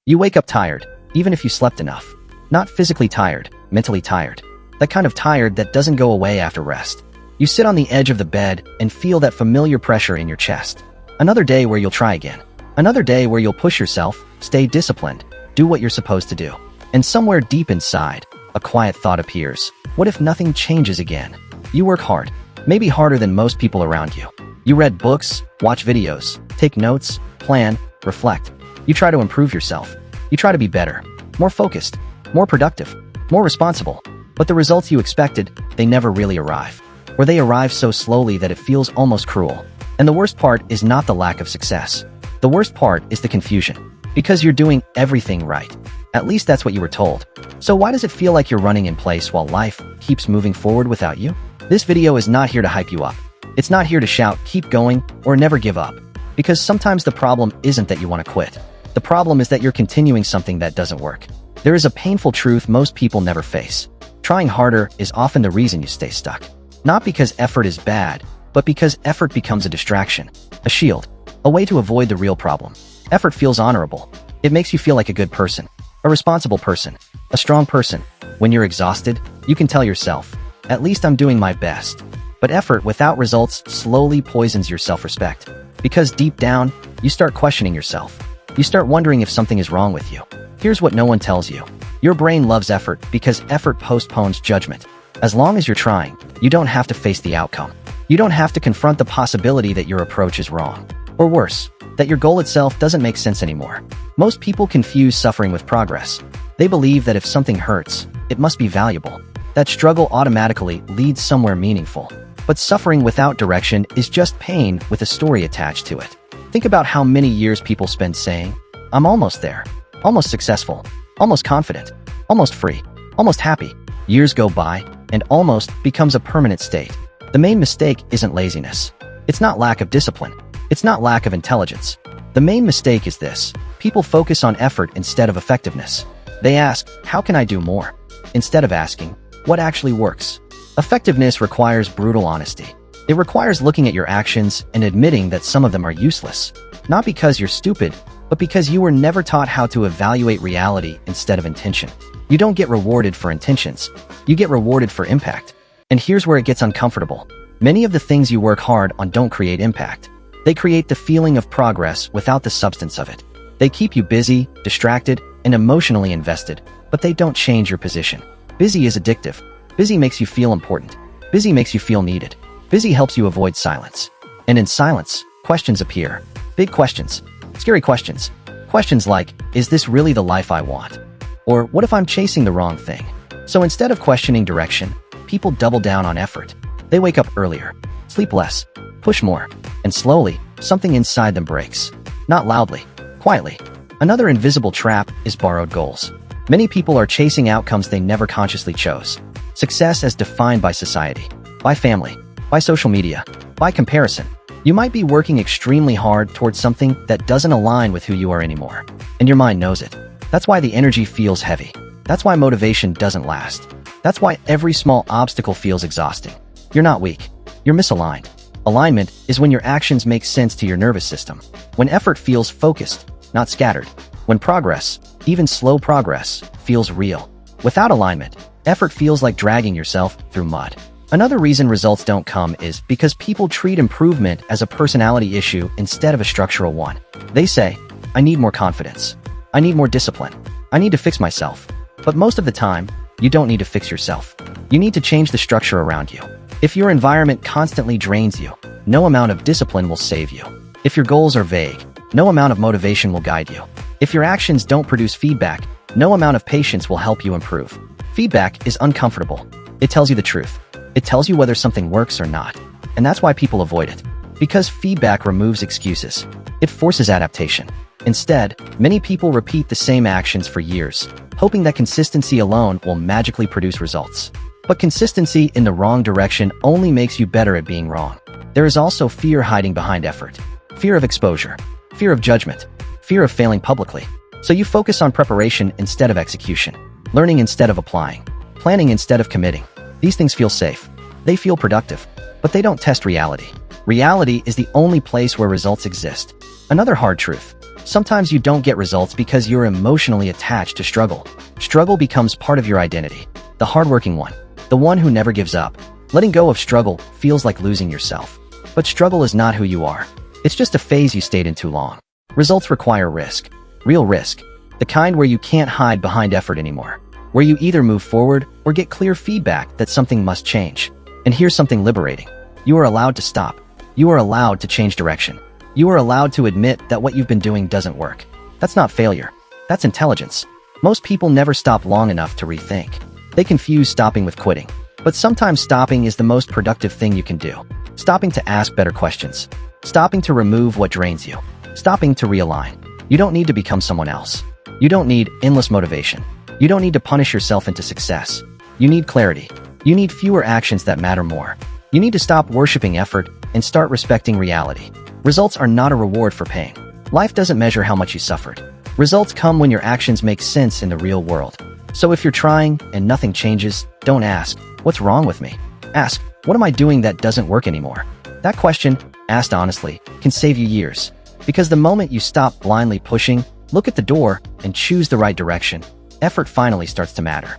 You wake up tired, even if you slept enough. Not physically tired, mentally tired. That kind of tired that doesn't go away after rest. You sit on the edge of the bed and feel that familiar pressure in your chest. Another day where you'll try again. Another day where you'll push yourself, stay disciplined, do what you're supposed to do. And somewhere deep inside, a quiet thought appears. What if nothing changes again? You work hard, maybe harder than most people around you. You read books, watch videos, take notes, plan, reflect. You try to improve yourself. You try to be better, more focused, more productive, more responsible. But the results you expected, they never really arrive. Or they arrive so slowly that it feels almost cruel. And the worst part is not the lack of success. The worst part is the confusion. Because you're doing everything right. At least that's what you were told. So why does it feel like you're running in place while life keeps moving forward without you? This video is not here to hype you up. It's not here to shout, keep going, or never give up. Because sometimes the problem isn't that you want to quit. The problem is that you're continuing something that doesn't work. There is a painful truth most people never face. Trying harder is often the reason you stay stuck. Not because effort is bad, but because effort becomes a distraction, a shield, a way to avoid the real problem. Effort feels honorable. It makes you feel like a good person, a responsible person, a strong person. When you're exhausted, you can tell yourself, at least I'm doing my best. But effort without results slowly poisons your self-respect. Because deep down, you start questioning yourself. You start wondering if something is wrong with you. Here's what no one tells you. Your brain loves effort because effort postpones judgment. As long as you're trying, you don't have to face the outcome. You don't have to confront the possibility that your approach is wrong. Or worse, that your goal itself doesn't make sense anymore. Most people confuse suffering with progress. They believe that if something hurts, it must be valuable. That struggle automatically leads somewhere meaningful. But suffering without direction is just pain with a story attached to it. Think about how many years people spend saying, I'm almost there, almost successful, almost confident, almost free, almost happy. Years go by, and almost becomes a permanent state. The main mistake isn't laziness. It's not lack of discipline. It's not lack of intelligence. The main mistake is this. People focus on effort instead of effectiveness. They ask, how can I do more? Instead of asking, what actually works? Effectiveness requires brutal honesty. It requires looking at your actions and admitting that some of them are useless. Not because you're stupid, but because you were never taught how to evaluate reality instead of intention. You don't get rewarded for intentions. You get rewarded for impact. And here's where it gets uncomfortable. Many of the things you work hard on don't create impact. They create the feeling of progress without the substance of it. They keep you busy, distracted, and emotionally invested, but they don't change your position. Busy is addictive. Busy makes you feel important. Busy makes you feel needed. Busy helps you avoid silence. And in silence, questions appear. Big questions. Scary questions. Questions like, is this really the life I want? Or what if I'm chasing the wrong thing? So instead of questioning direction, people double down on effort. They wake up earlier, sleep less, push more, and slowly, something inside them breaks. Not loudly, quietly. Another invisible trap is borrowed goals. Many people are chasing outcomes they never consciously chose. Success as defined by society, by family, by social media, by comparison. You might be working extremely hard towards something that doesn't align with who you are anymore. And your mind knows it. That's why the energy feels heavy. That's why motivation doesn't last. That's why every small obstacle feels exhausting. You're not weak. You're misaligned. Alignment is when your actions make sense to your nervous system. When effort feels focused, not scattered. When progress, even slow progress, feels real. Without alignment, effort feels like dragging yourself through mud. Another reason results don't come is because people treat improvement as a personality issue instead of a structural one. They say, I need more confidence. I need more discipline. I need to fix myself. But most of the time, you don't need to fix yourself. You need to change the structure around you. If your environment constantly drains you, no amount of discipline will save you. If your goals are vague, no amount of motivation will guide you. If your actions don't produce feedback, no amount of patience will help you improve. Feedback is uncomfortable. It tells you the truth. It tells you whether something works or not. And that's why people avoid it. Because feedback removes excuses. It forces adaptation. Instead, many people repeat the same actions for years, hoping that consistency alone will magically produce results. But consistency in the wrong direction only makes you better at being wrong. There is also fear hiding behind effort. Fear of exposure. Fear of judgment. Fear of failing publicly. So you focus on preparation instead of execution. Learning instead of applying. Planning instead of committing. These things feel safe. They feel productive. But they don't test reality. Reality is the only place where results exist. Another hard truth. Sometimes you don't get results because you're emotionally attached to struggle. Struggle becomes part of your identity. The hardworking one. The one who never gives up. Letting go of struggle feels like losing yourself. But struggle is not who you are. It's just a phase you stayed in too long. Results require risk. Real risk. The kind where you can't hide behind effort anymore. Where you either move forward or get clear feedback that something must change. And here's something liberating. You are allowed to stop. You are allowed to change direction. You are allowed to admit that what you've been doing doesn't work. That's not failure. That's intelligence. Most people never stop long enough to rethink. They confuse stopping with quitting. But sometimes stopping is the most productive thing you can do. Stopping to ask better questions. Stopping to remove what drains you. Stopping to realign. You don't need to become someone else. You don't need endless motivation. You don't need to punish yourself into success. You need clarity. You need fewer actions that matter more. You need to stop worshiping effort and start respecting reality. Results are not a reward for pain. Life doesn't measure how much you suffered. Results come when your actions make sense in the real world. So if you're trying and nothing changes, don't ask, "What's wrong with me?" Ask, "What am I doing that doesn't work anymore?" That question, asked honestly, can save you years. Because the moment you stop blindly pushing, look at the door, and choose the right direction, effort finally starts to matter.